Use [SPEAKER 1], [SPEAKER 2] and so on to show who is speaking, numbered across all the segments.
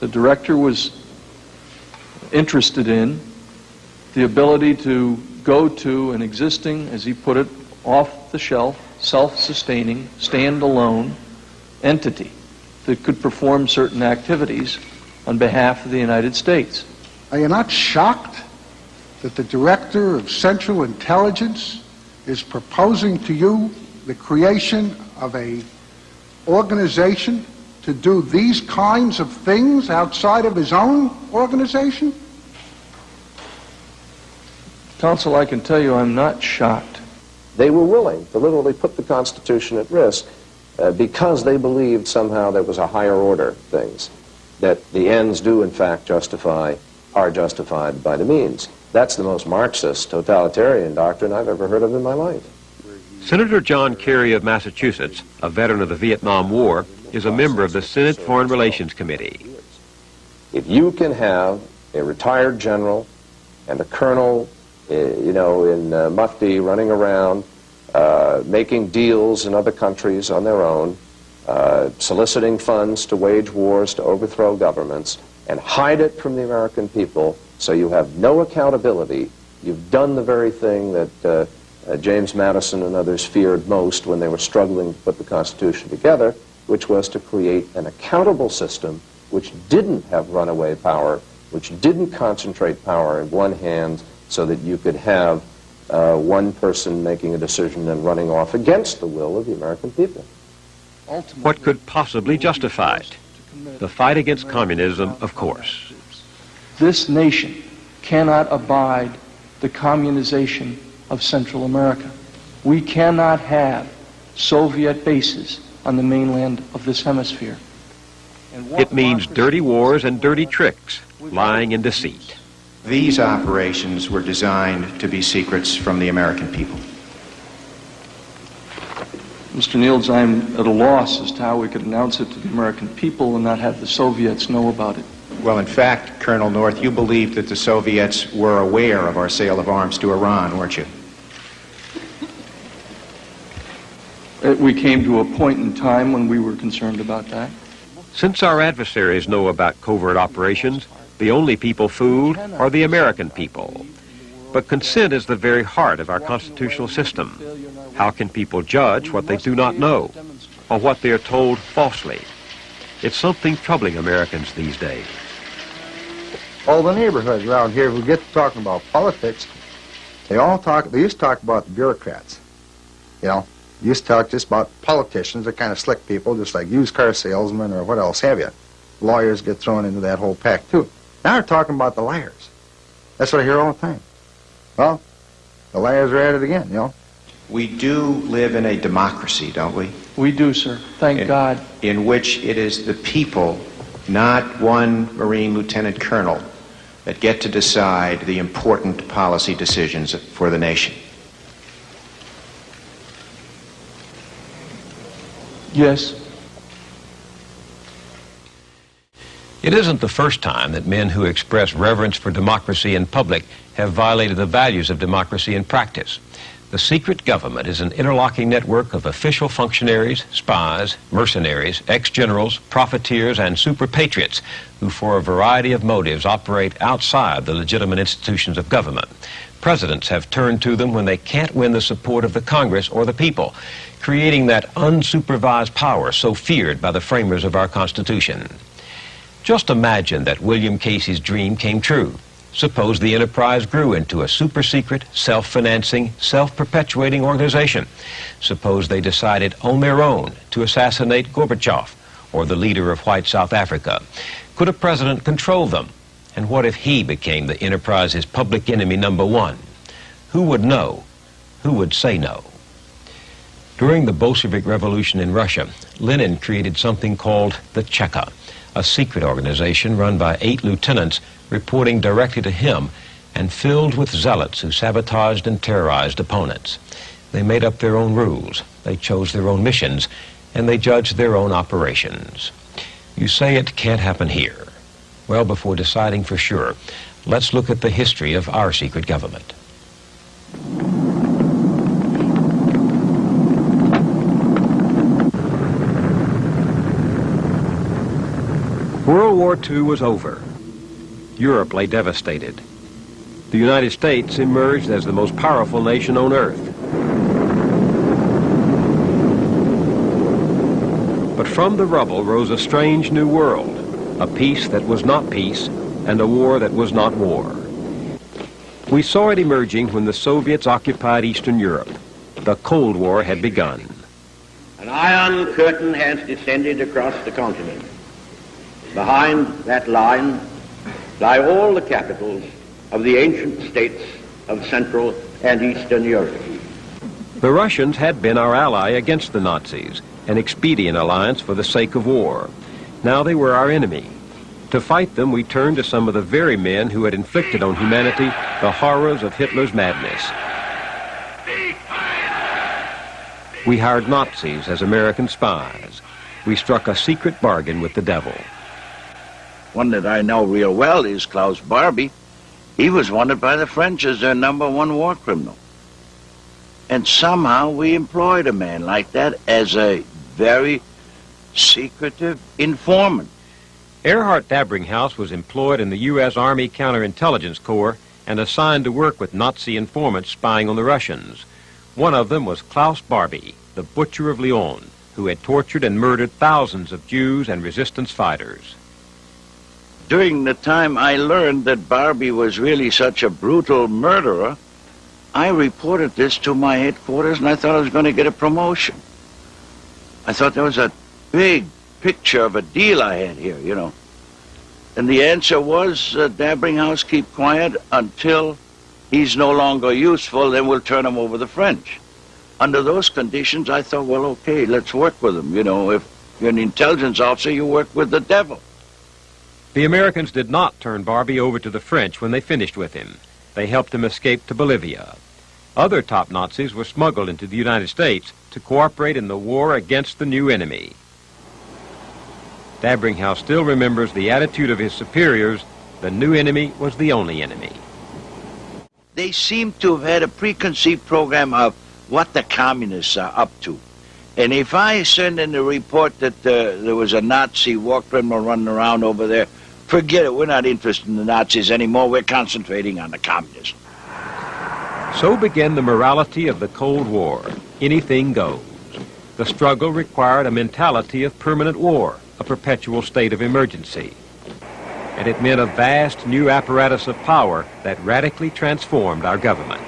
[SPEAKER 1] The director was interested in the ability to go to an existing, as he put it, off-the-shelf, self-sustaining, stand-alone entity that could perform certain activities on behalf of the United States.
[SPEAKER 2] Are you not shocked that the Director of Central Intelligence is proposing to you the creation of a organization to do these kinds of things outside of his own organization?
[SPEAKER 1] Counsel, I can tell you I'm not shocked.
[SPEAKER 3] They were willing to literally put the Constitution at risk because they believed somehow there was a higher order of things, that the ends do in fact are justified by the means. That's the most Marxist totalitarian doctrine I've ever heard of in my life.
[SPEAKER 4] Senator John Kerry of Massachusetts, a veteran of the Vietnam War, is a member of the Senate Foreign Relations Committee.
[SPEAKER 3] If you can have a retired general and a colonel, in Mufti running around, making deals in other countries on their own, soliciting funds to wage wars, to overthrow governments, and hide it from the American people so you have no accountability, you've done the very thing that James Madison and others feared most when they were struggling to put the Constitution together, which was to create an accountable system which didn't have runaway power, which didn't concentrate power in one hand so that you could have one person making a decision and running off against the will of the American people.
[SPEAKER 4] What could possibly justify it? The fight against communism, of course.
[SPEAKER 1] This nation cannot abide the communization of Central America. We cannot have Soviet bases on the mainland of this hemisphere.
[SPEAKER 4] It means dirty wars and dirty tricks, lying and deceit.
[SPEAKER 5] These operations were designed to be secrets from the American people.
[SPEAKER 1] Mr. Niels, I'm at a loss as to how we could announce it to the American people and not have the Soviets know about it.
[SPEAKER 5] Well, in fact, Colonel North, you believed that the Soviets were aware of our sale of arms to Iran, weren't you?
[SPEAKER 1] We came to a point in time when we were concerned about that.
[SPEAKER 4] Since our adversaries know about covert operations, the only people fooled are the American people. But consent is the very heart of our constitutional system. How can people judge what they do not know, or what they are told falsely? It's something troubling Americans these days.
[SPEAKER 6] All the neighborhoods around here who get to talking about politics, they used to talk about the bureaucrats. Used to talk just about politicians, they're kind of slick people, just like used car salesmen or what else have you. Lawyers get thrown into that whole pack too. Now they're talking about the liars. That's what I hear all the time. Well, the liars are at it again,
[SPEAKER 5] We do live in a democracy, don't we?
[SPEAKER 1] We do, sir. Thank God.
[SPEAKER 5] In which it is the people, not one Marine Lieutenant Colonel, that get to decide the important policy decisions for the nation.
[SPEAKER 1] Yes.
[SPEAKER 4] It isn't the first time that men who express reverence for democracy in public have violated the values of democracy in practice. The secret government is an interlocking network of official functionaries, spies, mercenaries, ex-generals, profiteers, and superpatriots who, for a variety of motives, operate outside the legitimate institutions of government. Presidents have turned to them when they can't win the support of the Congress or the people, creating that unsupervised power so feared by the framers of our Constitution. Just imagine that William Casey's dream came true. Suppose the enterprise grew into a super-secret, self-financing, self-perpetuating organization. Suppose they decided on their own to assassinate Gorbachev or the leader of white South Africa. Could a president control them? And what if he became the enterprise's public enemy number one? Who would know? Who would say no? During the Bolshevik Revolution in Russia, Lenin created something called the Cheka, a secret organization run by 8 lieutenants reporting directly to him and filled with zealots who sabotaged and terrorized opponents. They made up their own rules, they chose their own missions, and they judged their own operations. You say it can't happen here. Well, before deciding for sure, let's look at the history of our secret government. World War II was over. Europe lay devastated. The United States emerged as the most powerful nation on earth. But from the rubble rose a strange new world, a peace that was not peace, and a war that was not war. We saw it emerging when the Soviets occupied Eastern Europe. The Cold War had begun.
[SPEAKER 7] An iron curtain has descended across the continent. Behind that line lie all the capitals of the ancient states of Central and Eastern Europe.
[SPEAKER 4] The Russians had been our ally against the Nazis, an expedient alliance for the sake of war. Now they were our enemy. To fight them, we turned to some of the very men who had inflicted on humanity the horrors of Hitler's madness. We hired Nazis as American spies. We struck a secret bargain with the devil.
[SPEAKER 8] One that I know real well is Klaus Barbie. He was wanted by the French as their #1 war criminal. And somehow we employed a man like that as a very secretive informant.
[SPEAKER 4] Erhard Dabringhaus was employed in the U.S. Army Counterintelligence Corps and assigned to work with Nazi informants spying on the Russians. One of them was Klaus Barbie, the Butcher of Lyon, who had tortured and murdered thousands of Jews and resistance fighters.
[SPEAKER 8] During the time I learned that Barbie was really such a brutal murderer, I reported this to my headquarters and I thought I was going to get a promotion. I thought there was a big picture of a deal I had here, you know. And the answer was, Dabringhaus, keep quiet until he's no longer useful, then we'll turn him over to the French. Under those conditions, I thought, well, okay, let's work with him. You know, if you're an intelligence officer, you work with the devil.
[SPEAKER 4] The Americans did not turn Barbie over to the French when they finished with him. They helped him escape to Bolivia. Other top Nazis were smuggled into the United States to cooperate in the war against the new enemy. Dabringhaus still remembers the attitude of his superiors. The new enemy was the only enemy.
[SPEAKER 8] They seem to have had a preconceived program of what the communists are up to. And if I send in a report that there was a Nazi war criminal running around over there, forget it, we're not interested in the Nazis anymore, we're concentrating on the communists.
[SPEAKER 4] So began the morality of the Cold War. Anything goes. The struggle required a mentality of permanent war, a perpetual state of emergency. And it meant a vast new apparatus of power that radically transformed our government.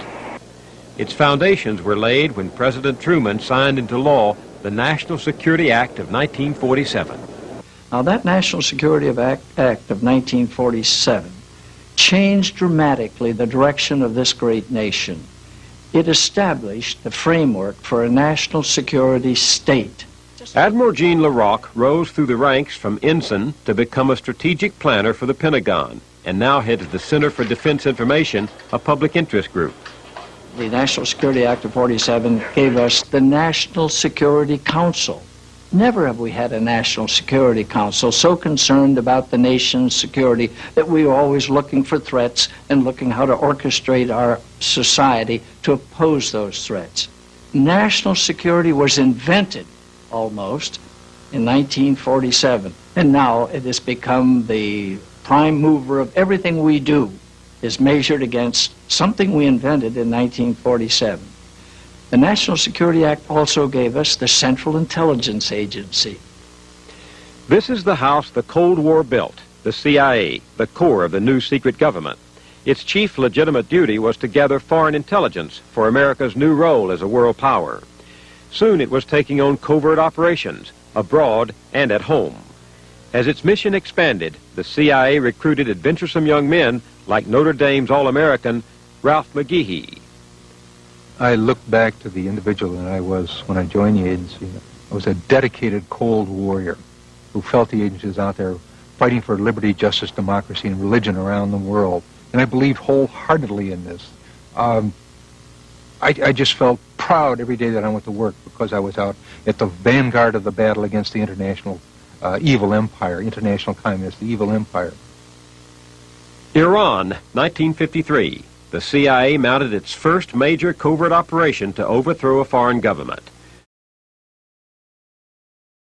[SPEAKER 4] Its foundations were laid when President Truman signed into law the National Security Act of 1947.
[SPEAKER 9] Now, that National Security Act of 1947 changed dramatically the direction of this great nation. It established the framework for a national security state.
[SPEAKER 4] Admiral Jean LaRocque rose through the ranks from ensign to become a strategic planner for the Pentagon, and now heads the Center for Defense Information, a public interest group.
[SPEAKER 9] The National Security Act of 47 gave us the National Security Council. Never have we had a National Security Council so concerned about the nation's security that we were always looking for threats and looking how to orchestrate our society to oppose those threats. National security was invented almost in 1947, and now it has become the prime mover of everything we do is measured against something we invented in 1947. The National Security Act also gave us the Central Intelligence Agency.
[SPEAKER 4] This is the house the Cold War built, the CIA, the core of the new secret government. Its chief legitimate duty was to gather foreign intelligence for America's new role as a world power. Soon it was taking on covert operations, abroad and at home. As its mission expanded, the CIA recruited adventuresome young men like Notre Dame's All-American Ralph McGehee.
[SPEAKER 10] I look back to the individual that I was when I joined the agency. I was a dedicated Cold Warrior who felt the agency was out there fighting for liberty, justice, democracy, and religion around the world. And I believed wholeheartedly in this. I just felt proud every day that I went to work because I was out at the vanguard of the battle against the international evil empire, international communist, the evil empire.
[SPEAKER 4] Iran, 1953. The CIA mounted its first major covert operation to overthrow a foreign government.